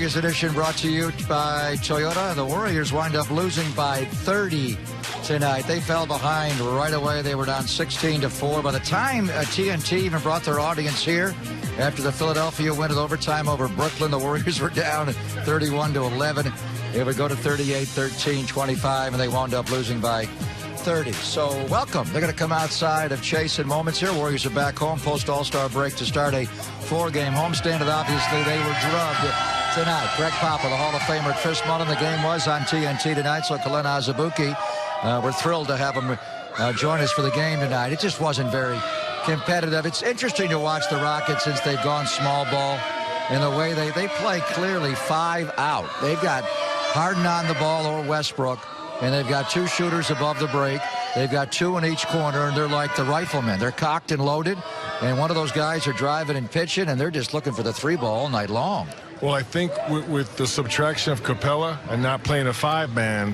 Warriors edition brought to you by Toyota. The Warriors wind up losing by 30 tonight. They fell behind right away. They were down 16-4. By the time TNT even brought their audience here, after the Philadelphia win at overtime over Brooklyn, the Warriors were down 31-11. It would go to 38-13, 25, and they wound up losing by 30. So welcome. They're going to come outside of Chase in moments here. Warriors are back home post All-Star break to start a 4-game homestand. And obviously they were drubbed tonight. Greg Papa, the Hall of Famer, Chris Mullin. The game was on TNT tonight, so Kalena Azubuike, we're thrilled to have him join us for the game tonight. It just wasn't very competitive. It's interesting to watch the Rockets since they've gone small ball in the way they play clearly 5 out. They've got Harden on the ball or Westbrook, and they've got 2 shooters above the break. They've got 2 in each corner, and they're like the riflemen. They're cocked and loaded, and one of those guys are driving and pitching, and they're just looking for the 3-ball all night long. Well, I think with the subtraction of Capella and not playing a 5-man,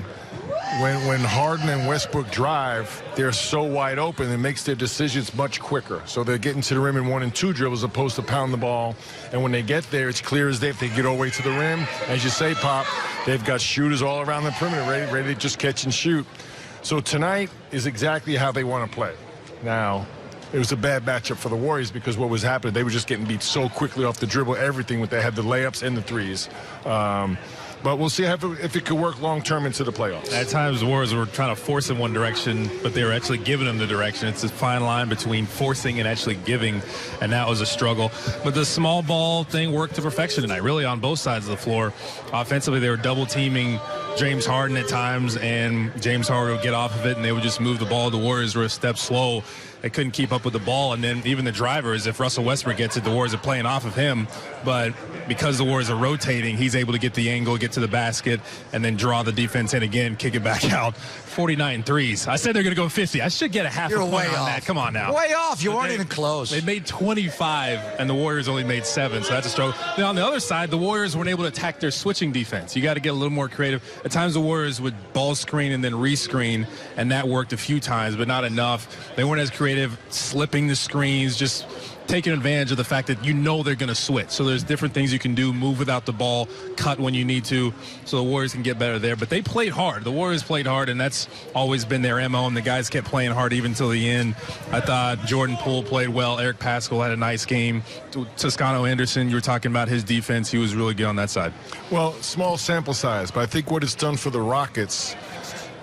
when Harden and Westbrook drive, they're so wide open, it makes their decisions much quicker. So they're getting to the rim in 1 and 2 dribbles as opposed to pound the ball. And when they get there, it's clear as day if they get all the way to the rim. As you say, Pop, they've got shooters all around the perimeter ready to just catch and shoot. So tonight is exactly how they want to play. Now, it was a bad matchup for the Warriors because what was happening, they were just getting beat so quickly off the dribble, everything. They had the layups and the threes. But we'll see if it could work long-term into the playoffs. At times, the Warriors were trying to force in one direction, but they were actually giving them the direction. It's a fine line between forcing and actually giving, and that was a struggle. But the small ball thing worked to perfection tonight, really on both sides of the floor. Offensively, they were double-teaming James Harden at times, and James Harden would get off of it, and they would just move the ball. The Warriors were a step slow. They couldn't keep up with the ball, and then even the drivers, if Russell Westbrook gets it, the Warriors are playing off of him. But because the Warriors are rotating, he's able to get the angle, get to the basket, and then draw the defense in again, kick it back out. 49 threes. I said they're going to go 50. I should get a half a point on that. Come on now. Way off. You weren't even close. They made 25, and the Warriors only made 7, so that's a struggle. Now, on the other side, the Warriors weren't able to attack their switching defense. You got to get a little more creative. At times, the Warriors would ball screen and then re-screen, and that worked a few times, but not enough. They weren't as creative, slipping the screens, just taking advantage of the fact that you know they're going to switch. So there's different things you can do, move without the ball, cut when you need to, so the Warriors can get better there. But they played hard. The Warriors played hard, and that's always been their MO, and the guys kept playing hard even till the end. I thought Jordan Poole played well. Eric Paschall had a nice game. Toscano Anderson, you were talking about his defense. He was really good on that side. Well, small sample size, but I think what it's done for the Rockets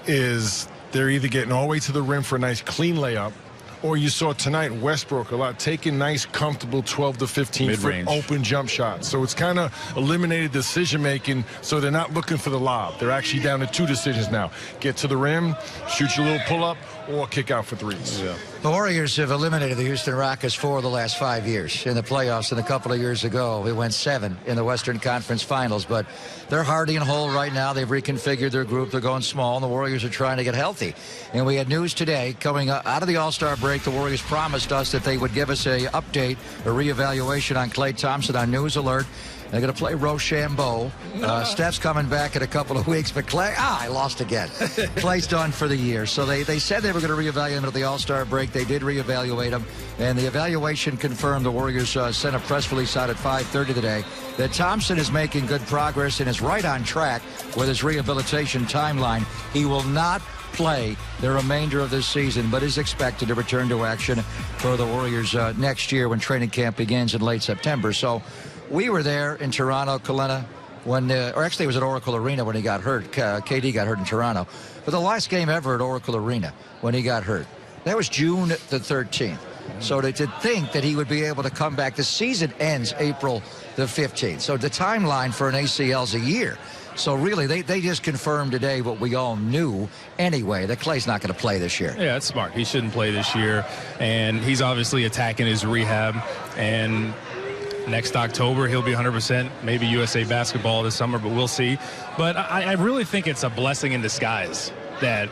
is they're either getting all the way to the rim for a nice clean layup, or you saw tonight Westbrook a lot taking nice, comfortable 12 to 15 foot open jump shots. So it's kind of eliminated decision making. So they're not looking for the lob. They're actually down to 2 decisions now: get to the rim, shoot your little pull up, or kick out for threes. Yeah. The Warriors have eliminated the Houston Rockets 4 of the last 5 years in the playoffs, and a couple of years ago it went 7 in the Western Conference Finals. But they're hardy and whole right now. They've reconfigured their group. They're going small, and the Warriors are trying to get healthy. And we had news today coming out of the All-Star break. The Warriors promised us that they would give us a update, a reevaluation on Klay Thompson on News Alert. They're going to play Rochambeau. Steph's coming back in a couple of weeks, but Klay, I lost again. Klay's done for the year. So they said they were going to reevaluate him at the All-Star break. They did reevaluate him, and the evaluation confirmed. The Warriors sent a press release out at 5:30 today that Thompson is making good progress and is right on track with his rehabilitation timeline. He will not play the remainder of this season, but is expected to return to action for the Warriors next year when training camp begins in late September. So we were there in Toronto, Kalena, when, or actually it was at Oracle Arena when he got hurt. KD got hurt in Toronto. But the last game ever at Oracle Arena when he got hurt, that was June the 13th. So to think that he would be able to come back, the season ends April the 15th. So the timeline for an ACL is a year. So really, they just confirmed today what we all knew anyway, that Klay's not going to play this year. Yeah, that's smart. He shouldn't play this year. And he's obviously attacking his rehab. And next October, he'll be 100%, maybe USA basketball this summer, but we'll see. But I really think it's a blessing in disguise that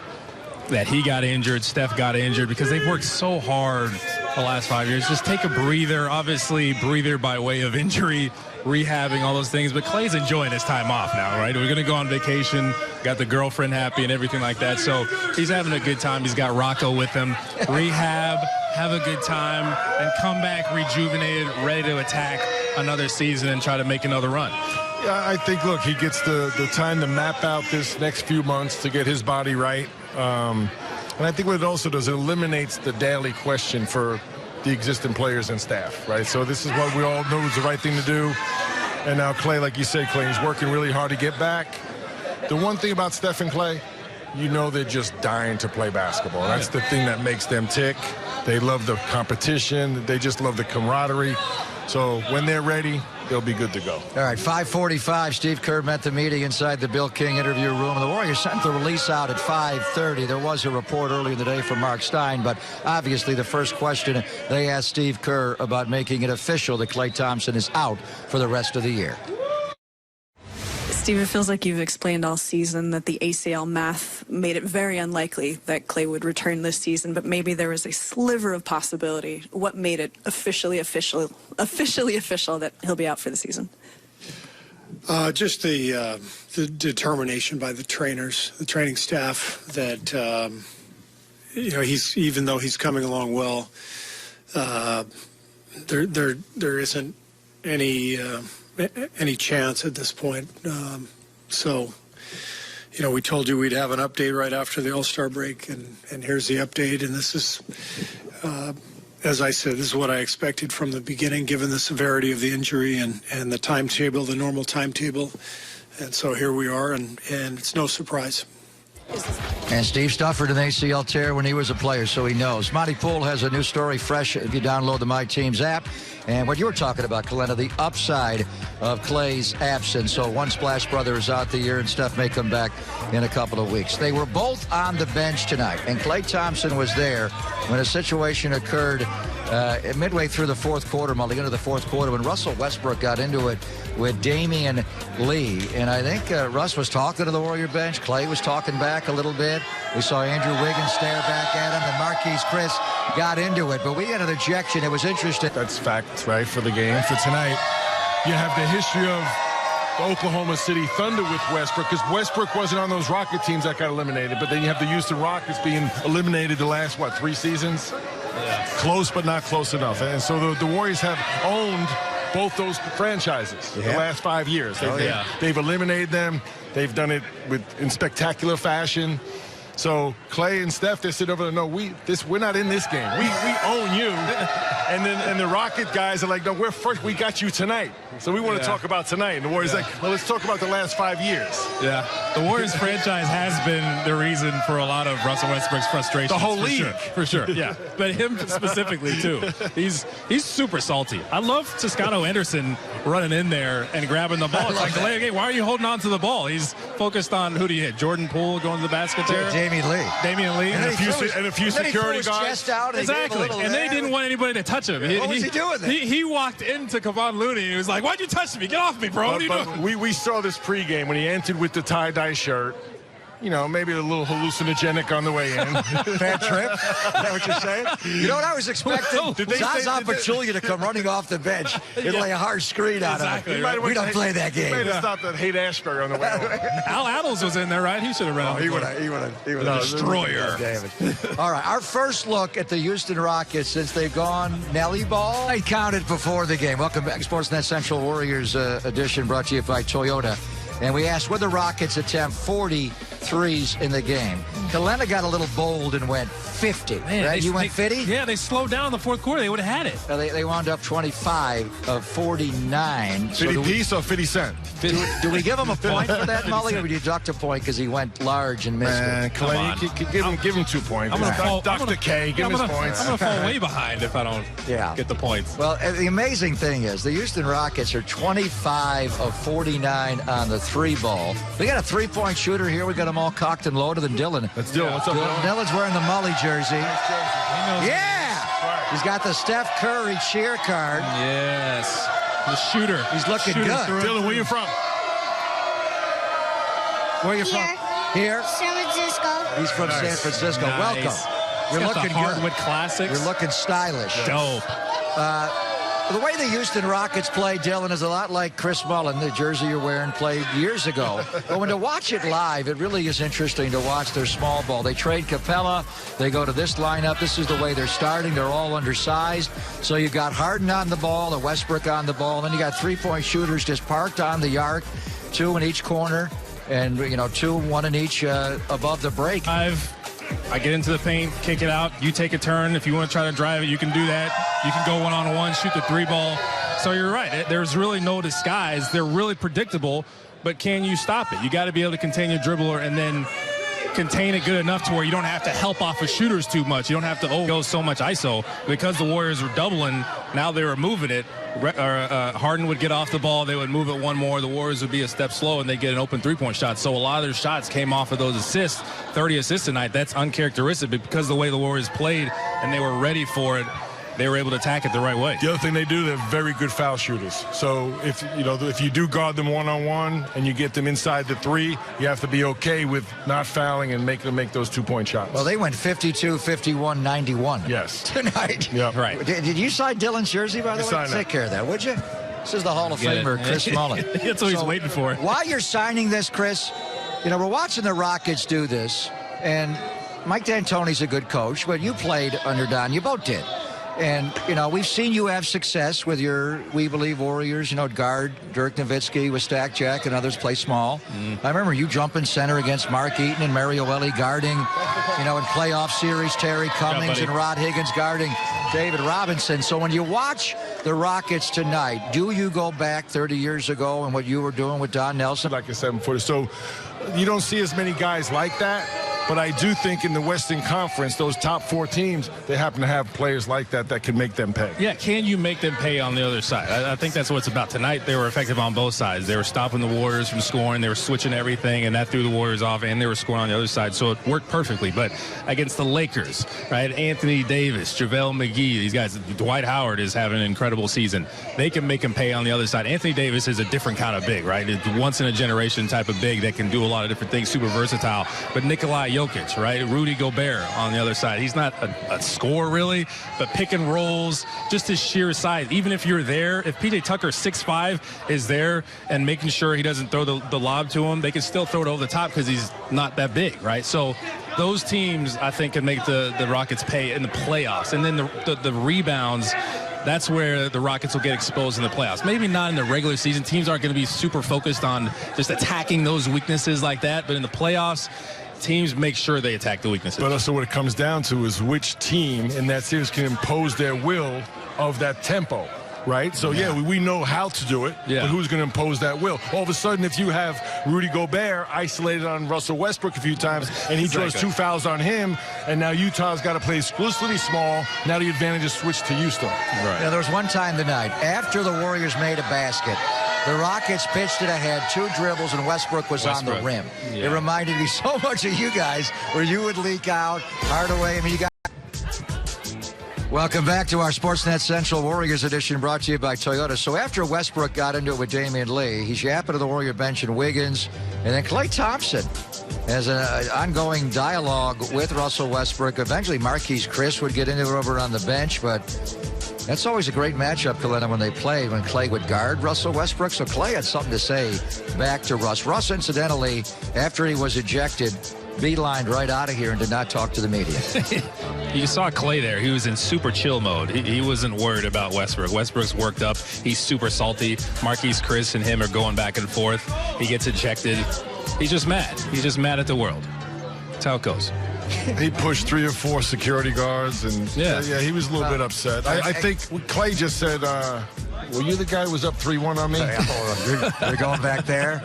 he got injured, Steph got injured, because they've worked so hard the last 5 years. Just take a breather, obviously breather by way of injury, rehabbing, all those things. But Klay's enjoying his time off now, right? We're going to go on vacation, got the girlfriend happy and everything like that. So he's having a good time. He's got Rocco with him. Rehab, have a good time, and come back rejuvenated, ready to attack another season and try to make another run. I think, look, he gets the time to map out this next few months to get his body right. And I think what it also does, it eliminates the daily question for the existing players and staff, right? So this is what we all know is the right thing to do. And now Clay, like you said, Clay, he's working really hard to get back. The one thing about Steph and Clay, you know they're just dying to play basketball. That's the thing that makes them tick. They love the competition. They just love the camaraderie. So when they're ready, they'll be good to go. All right, 5:45. Steve Kerr met the media inside the Bill King interview room. The Warriors sent the release out at 5:30. There was a report earlier in the day from Mark Stein, but obviously the first question they asked Steve Kerr about making it official that Klay Thompson is out for the rest of the year. Steve, it feels like you've explained all season that the ACL math made it very unlikely that Klay would return this season, but maybe there was a sliver of possibility. What made it officially official that he'll be out for the season? Just the determination by the trainers, the training staff, that even though he's coming along well, there isn't any chance at this point. So, we told you we'd have an update right after the All-Star break, and here's the update. And this is, as I said, this is what I expected from the beginning, given the severity of the injury and the timetable, the normal timetable. And so here we are, and it's no surprise. And Steve suffered an ACL tear when he was a player, so he knows. Monty Poole has a new story fresh if you download the My Teams app. And what you were talking about, Kalena, the upside of Klay's absence. So one Splash Brother is out the year, and Steph may come back in a couple of weeks. They were both on the bench tonight, and Klay Thompson was there when a situation occurred midway through the fourth quarter, Mullin, into the fourth quarter, when Russell Westbrook got into it with Damian Lee. And I think Russ was talking to the Warrior bench. Klay was talking back a little bit. We saw Andrew Wiggins stare back at him, and Marquise Chris got into it. But we had an ejection. It was interesting. That's fact, right, for the game. For tonight, you have the history of the Oklahoma City Thunder with Westbrook, because Westbrook wasn't on those Rocket teams that got eliminated. But then you have the Houston Rockets being eliminated the last, 3 seasons? Yeah. Close, but not close enough. And so the Warriors have owned both those franchises the last 5 years. They've eliminated them. They've done it in spectacular fashion. So Klay and Steph, they sit over there, no, we're not in this game. We own you. And the Rocket guys are like, no, we're first. We got you tonight. So we want to talk about tonight. And the Warriors like, well, let's talk about the last 5 years. Yeah. The Warriors franchise has been the reason for a lot of Russell Westbrook's frustration. The whole league. For sure. Yeah. But him specifically, too. He's super salty. I love Toscano Anderson running in there and grabbing the ball. It's like, hey, why are you holding on to the ball? He's focused on who do you hit? Jordan Poole going to the basket there? Damian Lee. And a few security guards. Exactly. And they didn't want anybody to touch him. What was he doing there? He walked into Kevon Looney and he was like, why'd you touch me? Get off me, bro. What are you doing? We saw this pregame when he entered with the tie-dye shirt. Maybe a little hallucinogenic on the way in. Bad trip? Is that what you're saying? You know what I was expecting? Zaza Pachulia to come running off the bench and lay a hard screen on him. Right. We don't play that game. He might have stopped at Haight-Ashbury on the way home. Al Adels was in there, right? He should have run. He would have destroyer. All right, our first look at the Houston Rockets since they've gone Nelly Ball. I counted before the game. Welcome back, Sportsnet Central Warriors edition, brought to you by Toyota. And we asked, would the Rockets attempt 40 threes in the game? Kalena got a little bold and went 50. Man, right? You went 50? Yeah, they slowed down in the fourth quarter. They would have had it. They wound up 25 of 49. 50 piece or 50 cent? Do we give him a point for that, Mully, or would you deduct a point because he went large and missed it? Clay, give him 2 points. I'm gonna Dr. K, give him his points. I'm going to fall way behind if I don't get the points. Well, the amazing thing is the Houston Rockets are 25 of 49 on the 3-ball. We got a 3-point shooter here. We got them all cocked and loaded. And Dylan. That's Dylan. What's up, Dylan? Dylan's wearing the Mully jersey. Right. He's got the Steph Curry cheer card. Yes. The shooter. He's looking good. Dylan, where you from? Where are you from? Here? San Francisco. He's from San Francisco. Nice. Welcome. You're looking the Hardwood good. Classics. You're looking stylish. Dope. The way the Houston Rockets play, Dylan, is a lot like Chris Mullin, the jersey you're wearing, played years ago. But when to watch it live, it really is interesting to watch their small ball. They trade Capella. They go to this lineup. This is the way they're starting. They're all undersized. So you've got Harden on the ball, the Westbrook on the ball. Then you got three-point shooters just parked on the arc, 2 in each corner, and, 2, 1 in each above the break. I get into the paint, kick it out. You take a turn. If you want to try to drive it, you can do that. You can go one-on-one, shoot the 3-ball. So you're right. There's really no disguise. They're really predictable, but can you stop it? You got to be able to contain your dribbler and then contain it good enough to where you don't have to help off of shooters too much. You don't have to go so much ISO. Because the Warriors were doubling, now they were moving it. Harden would get off the ball, they would move it one more, the Warriors would be a step slow, and they get an open three-point shot. So a lot of their shots came off of those assists. 30 assists tonight, that's uncharacteristic, but because of the way the Warriors played and they were ready for it, they were able to attack it the right way. The other thing they do, they're very good foul shooters. So if you do guard them one-on-one and you get them inside the 3, you have to be okay with not fouling and make them make those 2-point shots. Well, they went 52, 51, 91. Yes. Tonight. Yeah. Right. Did you sign Dylan's jersey, by the way? Signed Take care of that, would you? This is the Hall of Famer, Chris Mullin. That's what he's waiting for. While you're signing this, Chris, we're watching the Rockets do this, and Mike D'Antoni's a good coach, but you played under Don. You both did. And, we've seen you have success with your We Believe Warriors, guard Dirk Nowitzki with Stack Jack and others play small. I remember you jumping center against Mark Eaton and Mario Elie guarding, in playoff series, Terry Cummings and Rod Higgins guarding David Robinson. So when you watch the Rockets tonight, do you go back 30 years ago and what you were doing with Don Nelson? Like a 7-footer. So you don't see as many guys like that. But I do think in the Western Conference, those top 4 teams, they happen to have players like that that can make them pay. Yeah, can you make them pay on the other side? I think that's what it's about. Tonight, they were effective on both sides. They were stopping the Warriors from scoring. They were switching everything, and that threw the Warriors off, and they were scoring on the other side. So it worked perfectly. But against the Lakers, right, Anthony Davis, JaVale McGee, these guys, Dwight Howard is having an incredible season. They can make them pay on the other side. Anthony Davis is a different kind of big, right? It's once-in-a-generation type of big that can do a lot of different things, super versatile. But Nikolai Jokic, right? Rudy Gobert on the other side. He's not a scorer, really, but pick and rolls, just his sheer size. Even if you're there, if P.J. Tucker 6'5" is there and making sure he doesn't throw the lob to him, they can still throw it over the top because he's not that big, right? So those teams, I think, can make the Rockets pay in the playoffs. And then the rebounds, that's where the Rockets will get exposed in the playoffs. Maybe not in the regular season. Teams aren't going to be super focused on just attacking those weaknesses like that. But in the playoffs, teams make sure they attack the weaknesses. But also what it comes down to is which team in that series can impose their will of that tempo. Right? So, we know how to do it, but who's going to impose that will? All of a sudden, if you have Rudy Gobert isolated on Russell Westbrook a few times, and he draws 2 fouls on him, and now Utah's got to play exclusively small, now the advantage is switched to Houston. Right. There was one time tonight, after the Warriors made a basket, the Rockets pitched it ahead, 2 dribbles, and Westbrook was on the rim. Yeah. It reminded me so much of you guys, where you would leak out, Hardaway. I mean, you got. Welcome back to our Sportsnet Central Warriors edition, brought to you by Toyota. So after Westbrook got into it with Damian Lee, he's yapping to the Warrior bench and Wiggins, and then Klay Thompson has an ongoing dialogue with Russell Westbrook. Eventually, Marquise Chris would get into it over on the bench, but that's always a great matchup, Kalena, when they play, when Klay would guard Russell Westbrook. So Klay had something to say back to Russ. Russ, incidentally, after he was ejected, beelined right out of here and did not talk to the media. You saw Klay there. He was in super chill mode. He wasn't worried about Westbrook. Westbrook's worked up. He's super salty. Marquise Chris and him are going back and forth. He gets ejected. He's just mad. He's just mad at the world. That's how it goes. He pushed 3 or 4 security guards, and he was a little bit upset. I think Klay just said, were you the guy who was up 3-1 on me? You're going back there.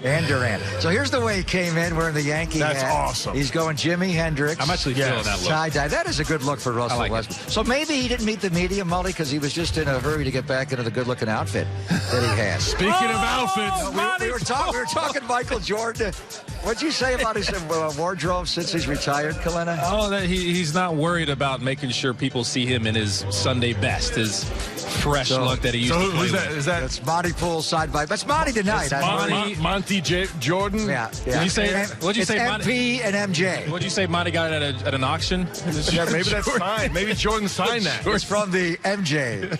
And Durant. So here's the way he came in wearing the Yankee hat. That's awesome. He's going Jimi Hendrix. I'm actually feeling that look. Tie-dye. That is a good look for Russell Westbrook. So maybe he didn't meet the media, Mully, because he was just in a hurry to get back into the good-looking outfit that he has. Speaking of outfits. We were talking Michael Jordan. What'd you say about his wardrobe since he's retired, Kalena? Oh, that he's not worried about making sure people see him in his Sunday best, his fresh look that he used to play who's that? with. Is that That's Monty Poole side by. That's Monty tonight. Monty Jordan? Yeah. Did you say? What'd you It's say? MP and MJ. What'd you say? Monty got it at an auction. Yeah, maybe that's signed. Maybe Jordan signed that. It's from the MJ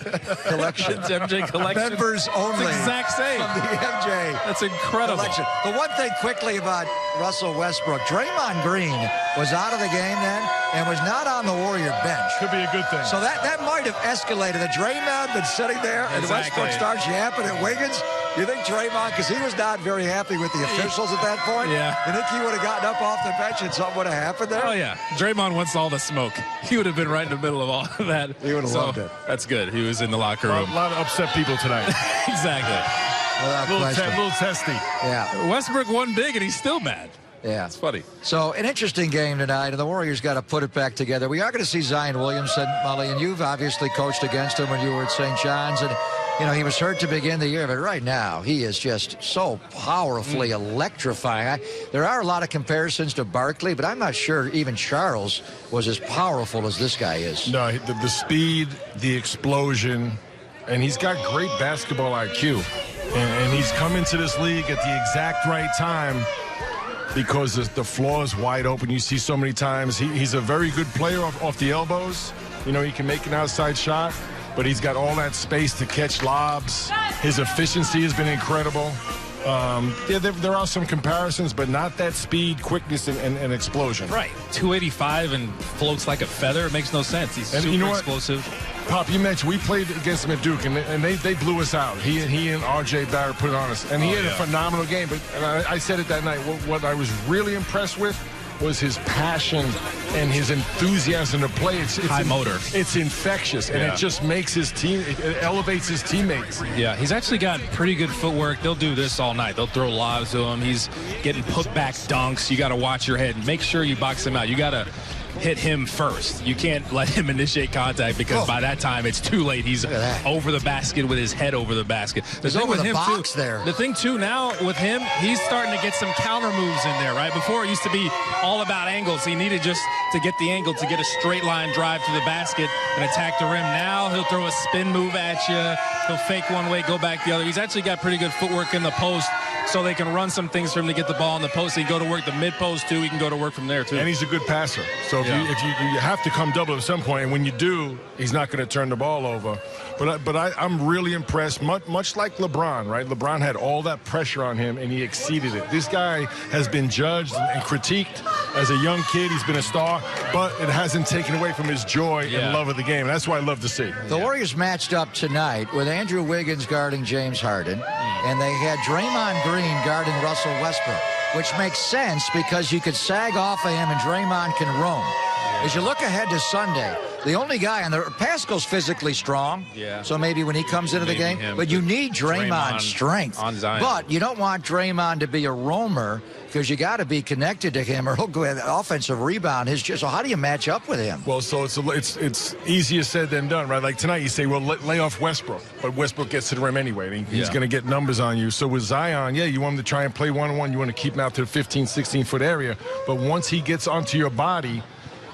collection. It's MJ collection. Members only. It's the exact same. From the MJ That's incredible. collection. The one thing quickly about Russell Westbrook, Draymond Green was out of the game then and was not on the Warrior bench. Could be a good thing. So that might have escalated. The Draymond been sitting there and Exactly. Westbrook starts yapping at Wiggins. You think Draymond, because he was not very happy with the officials at that point? Yeah. You think he would have gotten up off the bench and something would have happened there? Oh, yeah. Draymond wants all the smoke. He would have been right in the middle of all of that. He would have loved it. That's good. He was in the locker A room. lot of upset people tonight. Exactly. Without A question. little testy. Yeah. Westbrook won big, and he's still mad. Yeah. It's funny. So an interesting game tonight, and the Warriors got to put it back together. We are going to see Zion Williamson, Mullin, and you've obviously coached against him when you were at St. John's, and you know he was hurt to begin the year, but right now he is just so powerfully electrifying. There are a lot of comparisons to Barkley, but I'm not sure even Charles was as powerful as this guy is. No, the speed, the explosion, and he's got great basketball IQ. And he's come into this league at the exact right time because the floor is wide open. You see so many times. He's a very good player off the elbows. You know, he can make an outside shot, but he's got all that space to catch lobs. His efficiency has been incredible. Yeah, there are some comparisons, but not that speed, quickness, and explosion. Right. 285 and floats like a feather. It makes no sense. He's And super you know what? explosive. Pop, you mentioned we played against him at Duke, and they blew us out. He and R.J. Barrett put it on us, and he had a phenomenal game. But I said it that night. What I was really impressed with was his passion and his enthusiasm to play. It's high motor. It's infectious, and it just makes his team. It elevates his teammates. Yeah, he's actually got pretty good footwork. They'll do this all night. They'll throw lobs to him. He's getting put back dunks. You got to watch your head. Make sure you box him out. You got to hit him first. You can't let him initiate contact because by that time it's too late. He's over the basket with his head over the basket. The thing over with the him box too, there. The thing too now with him, he's starting to get some counter moves in there, right? Before it used to be all about angles. He needed just to get the angle to get a straight line drive to the basket and attack the rim. Now he'll throw a spin move at you. He'll fake one way, go back the other. He's actually got pretty good footwork in the post, so they can run some things for him to get the ball in the post. He can go to work the mid post too. He can go to work from there too. And he's a good passer. So if you have to come double at some point, and when you do, he's not going to turn the ball over. But I'm really impressed, much like LeBron, right? LeBron had all that pressure on him, and he exceeded it. This guy has been judged and critiqued as a young kid. He's been a star, but it hasn't taken away from his joy and love of the game. That's what I love to see. The Warriors matched up tonight with Andrew Wiggins guarding James Harden, and they had Draymond Green guarding Russell Westbrook, which makes sense because you could sag off of him and Draymond can roam. As you look ahead to Sunday, the only guy, and Pascal's physically strong, so maybe when he comes into the game, but you need Draymond's strength. On Zion. But you don't want Draymond to be a roamer because you got to be connected to him or he'll go ahead, offensive rebound. So how do you match up with him? Well, so it's easier said than done, right? Like tonight you say, well, lay off Westbrook, but Westbrook gets to the rim anyway. And he's going to get numbers on you. So with Zion, you want him to try and play one-on-one. You want to keep him out to the 15, 16-foot area. But once he gets onto your body,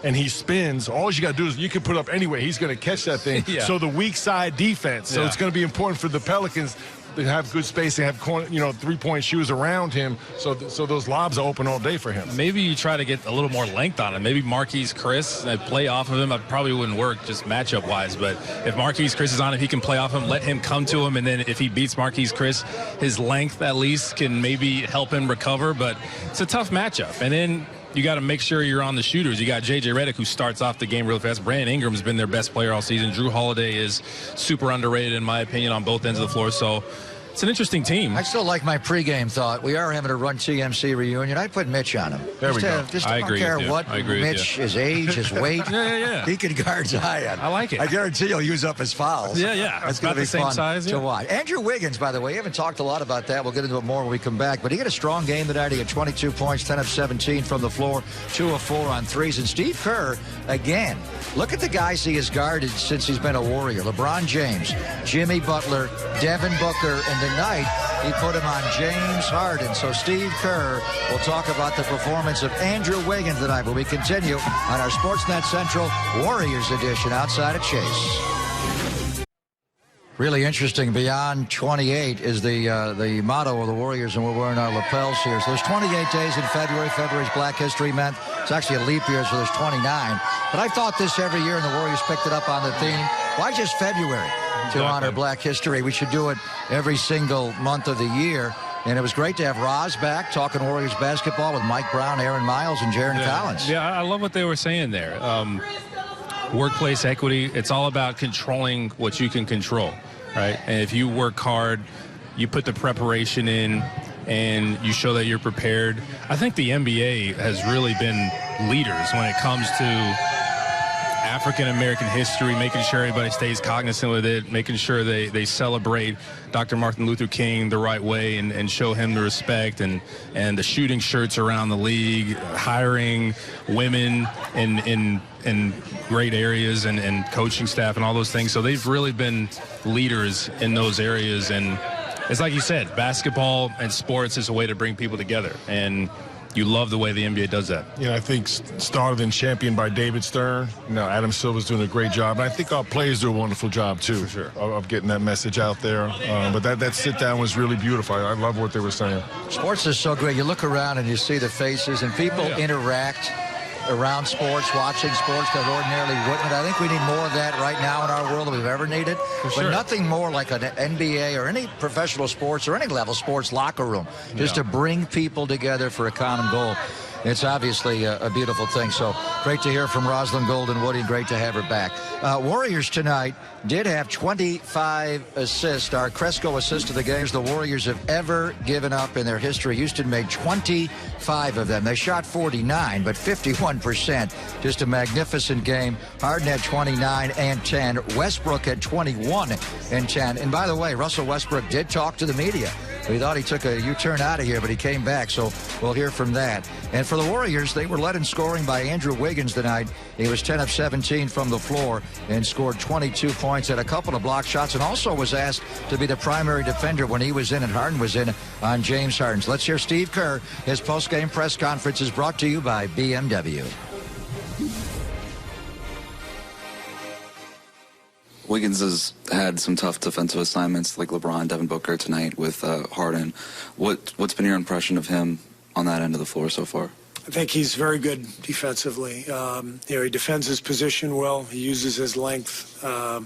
and he spins, all you got to do is you can put up anyway. He's going to catch that thing. So the weak side defense. So it's going to be important for the Pelicans to have good space and have three-point shooters around him. So those lobs are open all day for him. Maybe you try to get a little more length on him. Maybe Marquise Chris, play off of him. It probably wouldn't work just matchup-wise. But if Marquise Chris is on him, he can play off him, let him come to him. And then if he beats Marquise Chris, his length at least can maybe help him recover. But it's a tough matchup. And then you got to make sure you're on the shooters. You got J.J. Redick, who starts off the game real fast. Brandon Ingram's been their best player all season. Drew Holiday is super underrated, in my opinion, on both ends of the floor. So it's an interesting team. I still like my pregame thought. We are having a Run TMC reunion. I'd put Mitch on him. There we go. I agree don't care with you. what I agree with Mitch, you. his age, his weight. Yeah. He can guard Zion. I like it. I guarantee he'll use up his fouls. Yeah. That's going to About be the same fun size, to watch. Andrew Wiggins, by the way, we haven't talked a lot about that. We'll get into it more when we come back. But he had a strong game tonight. He had 22 points, 10 of 17 from the floor, 2 of 4 on threes. And Steve Kerr, again, look at the guys he has guarded since he's been a Warrior. LeBron James, Jimmy Butler, Devin Booker, and tonight he put him on James Harden. So Steve Kerr will talk about the performance of Andrew Wiggins tonight when we continue on our Sportsnet Central Warriors edition outside of Chase. Really interesting. Beyond 28 is the motto of the Warriors, and we're wearing our lapels here. So there's 28 days in February. February's Black History Month. It's actually a leap year, so there's 29. But I thought this every year, and the Warriors picked it up on the theme. Why just February to honor Black History? We should do it every single month of the year. And it was great to have Roz back talking Warriors basketball with Mike Brown, Aaron Miles, and Jaron Collins. Yeah, I love what they were saying there. Workplace equity, it's all about controlling what you can control, right? And if you work hard, you put the preparation in, and you show that you're prepared. I think the NBA has really been leaders when it comes to African-American history, making sure everybody stays cognizant with it, making sure they celebrate Dr. Martin Luther King the right way and show him the respect, and the shooting shirts around the league, hiring women in great areas, and coaching staff and all those things. So they've really been leaders in those areas. And it's like you said, basketball and sports is a way to bring people together. And you love the way the NBA does that. I think started and championed by David Stern. Adam Silver's doing a great job. And I think our players do a wonderful job, too, of getting that message out there. But that sit-down was really beautiful. I love what they were saying. Sports is so great. You look around and you see the faces, and people interact around sports, watching sports that ordinarily wouldn't. I think we need more of that right now in our world than we've ever needed. But nothing more like an NBA or any professional sports or any level sports locker room, just to bring people together for a common goal. It's obviously a beautiful thing. So great to hear from Rosalind Golden-Woody. Great to have her back. Warriors tonight did have 25 assists. Our Cresco assist of the games the Warriors have ever given up in their history. Houston made 25 of them. They shot 49, but 51%. Just a magnificent game. Harden had 29 and 10. Westbrook had 21 and 10. And by the way, Russell Westbrook did talk to the media. We thought he took a U-turn out of here, but he came back, so we'll hear from that. And for the Warriors, they were led in scoring by Andrew Wiggins tonight. He was 10 of 17 from the floor and scored 22 points, had a couple of block shots, and also was asked to be the primary defender when he was in and Harden was in on James Harden. Let's hear Steve Kerr. His post-game press conference is brought to you by BMW. Wiggins has had some tough defensive assignments like LeBron, Devin Booker tonight with Harden. What's been your impression of him on that end of the floor so far? I think he's very good defensively. He defends his position well. He uses his length. The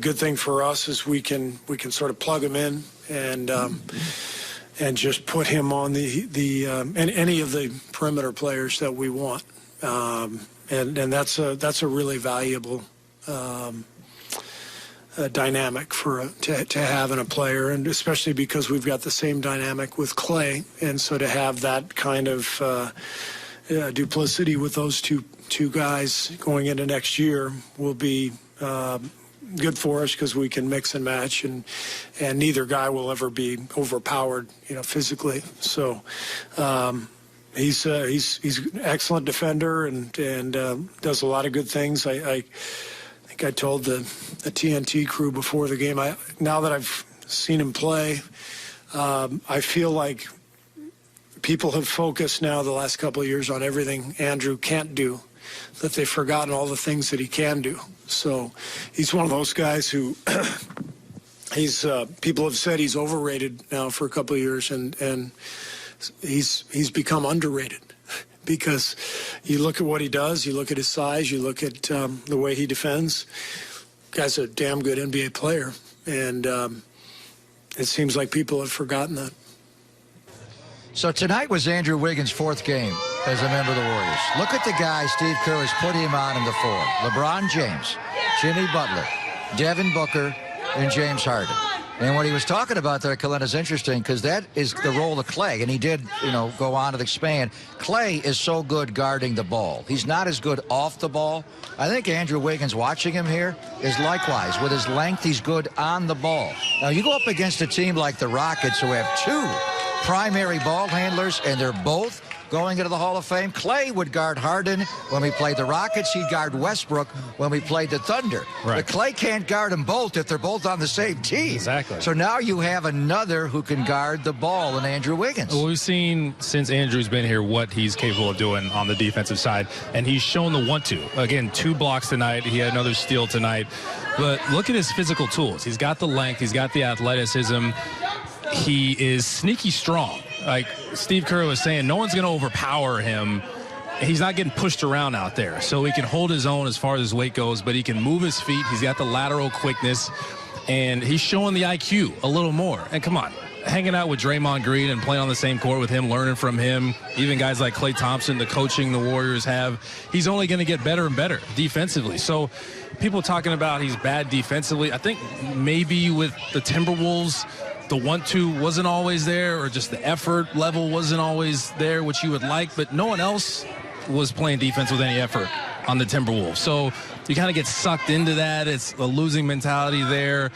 good thing for us is we can sort of plug him in and just put him on any of the perimeter players that we want. And that's a really valuable dynamic to have in a player, and especially because we've got the same dynamic with Clay, and so to have that kind of duplicity with those two guys going into next year will be good for us because we can mix and match, and neither guy will ever be overpowered, physically. So. He's an excellent defender and does a lot of good things. I think I told the TNT crew before the game, now that I've seen him play, I feel like people have focused now the last couple of years on everything Andrew can't do, that they've forgotten all the things that he can do. So he's one of those guys who people have said he's overrated now for a couple of years, and he's become underrated because you look at what he does, you look at his size, you look at the way he defends. Guy's a damn good NBA player, and it seems like people have forgotten that. So tonight was Andrew Wiggins' fourth game as a member of the Warriors. Look at the guys Steve Kerr has put him on in the four. LeBron James, Jimmy Butler, Devin Booker, and James Harden. And what he was talking about there, Colin, is interesting because that is the role of Clay. And he did, go on to expand. Clay is so good guarding the ball. He's not as good off the ball. I think Andrew Wiggins, watching him here, is likewise. With his length, he's good on the ball. Now, you go up against a team like the Rockets who have two primary ball handlers, and they're both going into the Hall of Fame. Clay would guard Harden when we played the Rockets. He'd guard Westbrook when we played the Thunder. Right. But Clay can't guard them both if they're both on the same team. Exactly. So now you have another who can guard the ball in Andrew Wiggins. Well, we've seen since Andrew's been here what he's capable of doing on the defensive side, and he's shown the 1-2. Again, 2 blocks tonight. He had another steal tonight. But look at his physical tools. He's got the length. He's got the athleticism. He is sneaky strong. Like Steve Kerr was saying, no one's going to overpower him. He's not getting pushed around out there. So he can hold his own as far as his weight goes, but he can move his feet. He's got the lateral quickness, and he's showing the IQ a little more. And come on, hanging out with Draymond Green and playing on the same court with him, learning from him, even guys like Klay Thompson, the coaching the Warriors have, he's only going to get better and better defensively. So people talking about he's bad defensively, I think maybe with the Timberwolves, the 1-2 wasn't always there, or just the effort level wasn't always there, which you would like, but no one else was playing defense with any effort on the Timberwolves. So you kind of get sucked into that. It's a losing mentality there,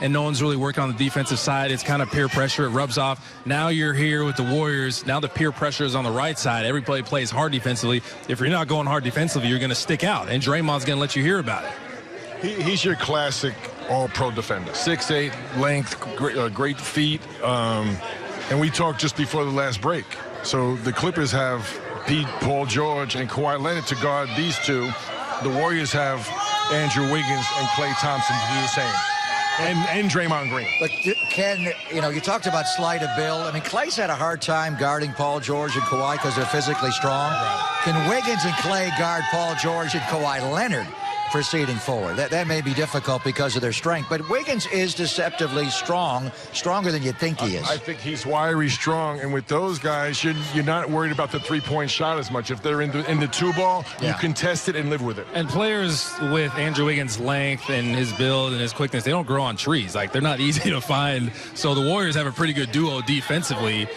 and no one's really working on the defensive side. It's kind of peer pressure. It rubs off. Now you're here with the Warriors. Now the peer pressure is on the right side. Everybody plays hard defensively. If you're not going hard defensively, you're going to stick out, and Draymond's going to let you hear about it. He's your classic all-pro defender. 6'8", length, great feet. And we talked just before the last break. So the Clippers have Paul George and Kawhi Leonard to guard these two. The Warriors have Andrew Wiggins and Klay Thompson to do the same. And Draymond Green. But Ken, you talked about sleight of build. I mean, Klay's had a hard time guarding Paul George and Kawhi because they're physically strong. Right. Can Wiggins and Klay guard Paul George and Kawhi Leonard proceeding forward? That may be difficult because of their strength, but Wiggins is deceptively strong, stronger than you think he is. I think he's wiry, strong, and with those guys, you're not worried about the three-point shot as much. If they're in the two-ball, you contest it and live with it. And players with Andrew Wiggins' length and his build and his quickness, they don't grow on trees. Like, they're not easy to find. So the Warriors have a pretty good duo defensively.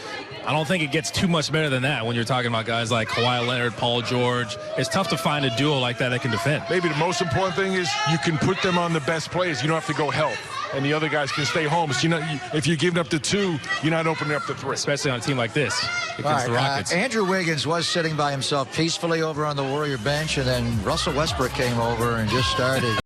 I don't think it gets too much better than that when you're talking about guys like Kawhi Leonard, Paul George. It's tough to find a duo like that can defend. Maybe the most important thing is you can put them on the best players. You don't have to go help. And the other guys can stay home. So if you're giving up to 2, you're not opening up to 3. Especially on a team like this against the Rockets. Andrew Wiggins was sitting by himself peacefully over on the Warrior bench, and then Russell Westbrook came over and just started